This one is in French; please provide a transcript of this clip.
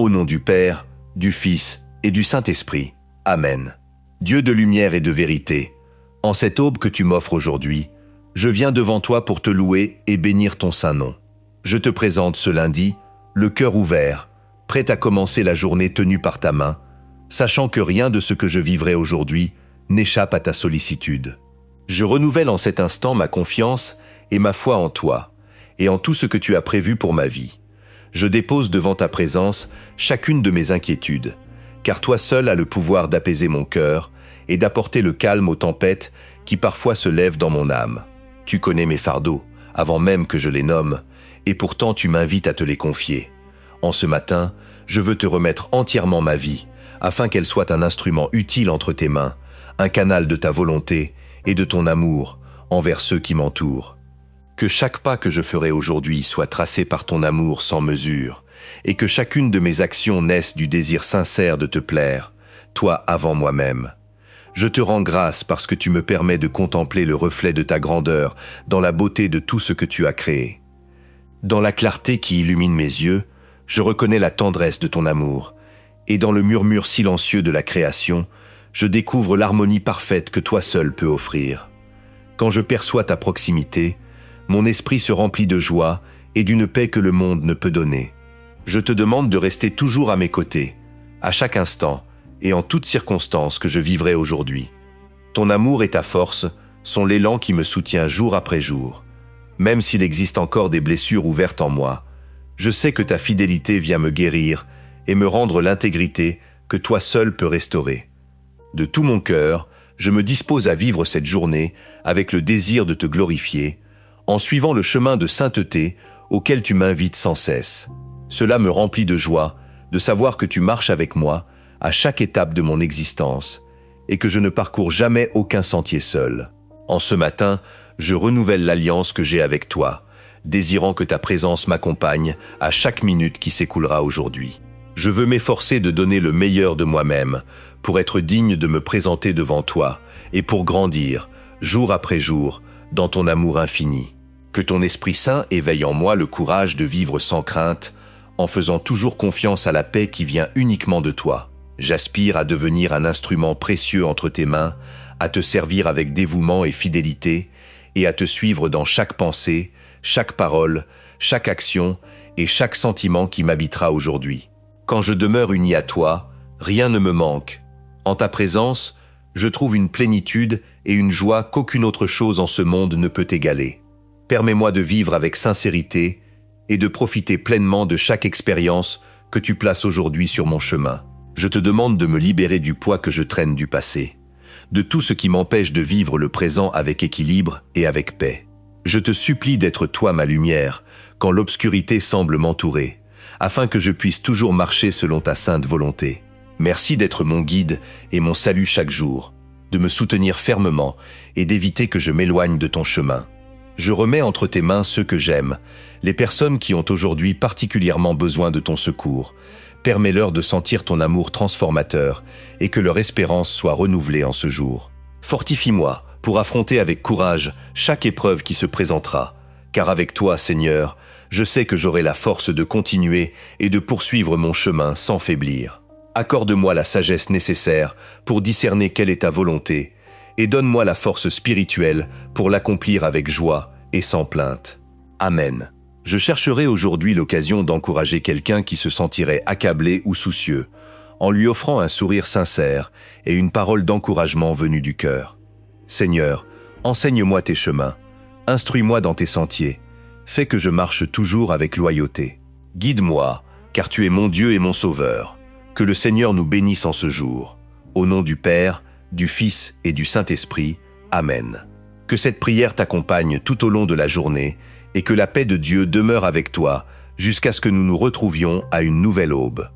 Au nom du Père, du Fils et du Saint-Esprit. Amen. Dieu de lumière et de vérité, en cette aube que tu m'offres aujourd'hui, je viens devant toi pour te louer et bénir ton saint nom. Je te présente ce lundi, le cœur ouvert, prêt à commencer la journée tenue par ta main, sachant que rien de ce que je vivrai aujourd'hui n'échappe à ta sollicitude. Je renouvelle en cet instant ma confiance et ma foi en toi, et en tout ce que tu as prévu pour ma vie. Je dépose devant ta présence chacune de mes inquiétudes, car toi seul as le pouvoir d'apaiser mon cœur et d'apporter le calme aux tempêtes qui parfois se lèvent dans mon âme. Tu connais mes fardeaux, avant même que je les nomme, et pourtant tu m'invites à te les confier. En ce matin, je veux te remettre entièrement ma vie, afin qu'elle soit un instrument utile entre tes mains, un canal de ta volonté et de ton amour envers ceux qui m'entourent. Que chaque pas que je ferai aujourd'hui soit tracé par ton amour sans mesure, et que chacune de mes actions naisse du désir sincère de te plaire, toi avant moi-même. Je te rends grâce parce que tu me permets de contempler le reflet de ta grandeur dans la beauté de tout ce que tu as créé. Dans la clarté qui illumine mes yeux, je reconnais la tendresse de ton amour, et dans le murmure silencieux de la création, je découvre l'harmonie parfaite que toi seul peux offrir. Quand je perçois ta proximité, mon esprit se remplit de joie et d'une paix que le monde ne peut donner. Je te demande de rester toujours à mes côtés, à chaque instant et en toutes circonstances que je vivrai aujourd'hui. Ton amour et ta force sont l'élan qui me soutient jour après jour. Même s'il existe encore des blessures ouvertes en moi, je sais que ta fidélité vient me guérir et me rendre l'intégrité que toi seul peux restaurer. De tout mon cœur, je me dispose à vivre cette journée avec le désir de te glorifier, en suivant le chemin de sainteté auquel tu m'invites sans cesse. Cela me remplit de joie de savoir que tu marches avec moi à chaque étape de mon existence et que je ne parcours jamais aucun sentier seul. En ce matin, je renouvelle l'alliance que j'ai avec toi, désirant que ta présence m'accompagne à chaque minute qui s'écoulera aujourd'hui. Je veux m'efforcer de donner le meilleur de moi-même pour être digne de me présenter devant toi et pour grandir, jour après jour, dans ton amour infini. Que ton Esprit Saint éveille en moi le courage de vivre sans crainte, en faisant toujours confiance à la paix qui vient uniquement de toi. J'aspire à devenir un instrument précieux entre tes mains, à te servir avec dévouement et fidélité, et à te suivre dans chaque pensée, chaque parole, chaque action et chaque sentiment qui m'habitera aujourd'hui. Quand je demeure uni à toi, rien ne me manque. En ta présence, je trouve une plénitude et une joie qu'aucune autre chose en ce monde ne peut égaler. Permets-moi de vivre avec sincérité et de profiter pleinement de chaque expérience que tu places aujourd'hui sur mon chemin. Je te demande de me libérer du poids que je traîne du passé, de tout ce qui m'empêche de vivre le présent avec équilibre et avec paix. Je te supplie d'être toi ma lumière quand l'obscurité semble m'entourer, afin que je puisse toujours marcher selon ta sainte volonté. Merci d'être mon guide et mon salut chaque jour, de me soutenir fermement et d'éviter que je m'éloigne de ton chemin. Je remets entre tes mains ceux que j'aime, les personnes qui ont aujourd'hui particulièrement besoin de ton secours. Permets-leur de sentir ton amour transformateur et que leur espérance soit renouvelée en ce jour. Fortifie-moi pour affronter avec courage chaque épreuve qui se présentera, car avec toi, Seigneur, je sais que j'aurai la force de continuer et de poursuivre mon chemin sans faiblir. Accorde-moi la sagesse nécessaire pour discerner quelle est ta volonté et donne-moi la force spirituelle pour l'accomplir avec joie et sans plainte. Amen. Je chercherai aujourd'hui l'occasion d'encourager quelqu'un qui se sentirait accablé ou soucieux, en lui offrant un sourire sincère et une parole d'encouragement venue du cœur. Seigneur, enseigne-moi tes chemins, instruis-moi dans tes sentiers, fais que je marche toujours avec loyauté. Guide-moi, car tu es mon Dieu et mon Sauveur. Que le Seigneur nous bénisse en ce jour. Au nom du Père, du Fils et du Saint-Esprit. Amen. Que cette prière t'accompagne tout au long de la journée et que la paix de Dieu demeure avec toi jusqu'à ce que nous nous retrouvions à une nouvelle aube.